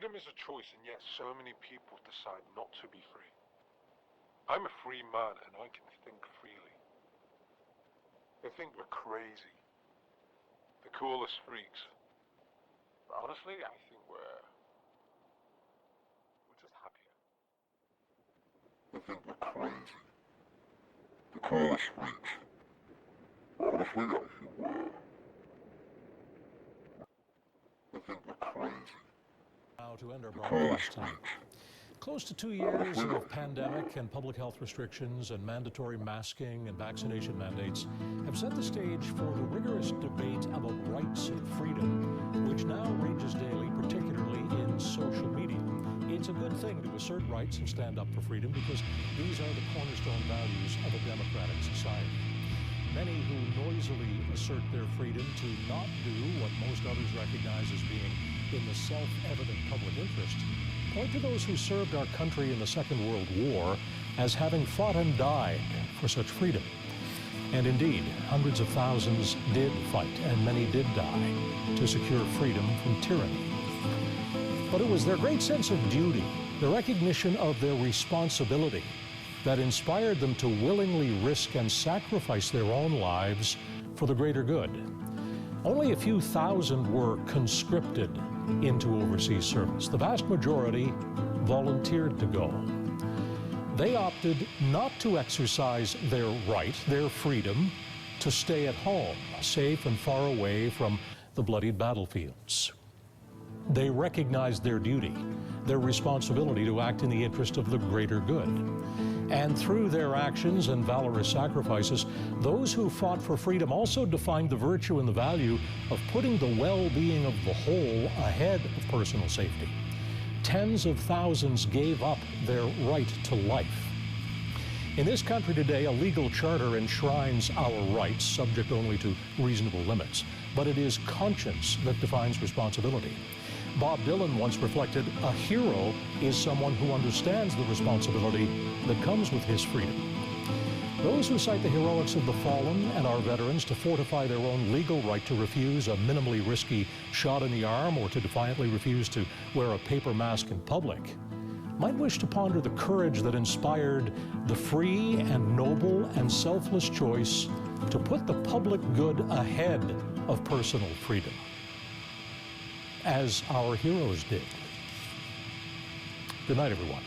Freedom is a choice, and yet so many people decide not to be free. I'm a free man, and I can think freely. They think we're crazy, the coolest freaks. But honestly, I think we're just happier. They think we're crazy, the coolest freaks. Honestly, I think we're crazy. Now to end our broadcast tonight. Close to 2 years of pandemic and public health restrictions and mandatory masking and vaccination mandates have set the stage for the rigorous debate about rights and freedom, which now rages daily, particularly in social media. It's a good thing to assert rights and stand up for freedom because these are the cornerstone values of a democratic society. Many who noisily assert their freedom to not do what most others recognize as being in the self-evident public interest point to those who served our country in the Second World War as having fought and died for such freedom. And indeed, hundreds of thousands did fight, and many did die, to secure freedom from tyranny. But it was their great sense of duty, the recognition of their responsibility, that inspired them to willingly risk and sacrifice their own lives for the greater good. Only a few thousand were conscripted into overseas service. The vast majority volunteered to go. They opted not to exercise their right, their freedom, to stay at home, safe and far away from the bloodied battlefields. They recognized their duty, their responsibility to act in the interest of the greater good. And through their actions and valorous sacrifices, those who fought for freedom also defined the virtue and the value of putting the well-being of the whole ahead of personal safety. Tens of thousands gave up their right to life. In this country today, a legal charter enshrines our rights, subject only to reasonable limits. But it is conscience that defines responsibility. Bob Dylan once reflected, a hero is someone who understands the responsibility that comes with his freedom. Those who cite the heroics of the fallen and our veterans to fortify their own legal right to refuse a minimally risky shot in the arm or to defiantly refuse to wear a paper mask in public might wish to ponder the courage that inspired the free and noble and selfless choice to put the public good ahead of personal freedom, as our heroes did. Good night, everyone.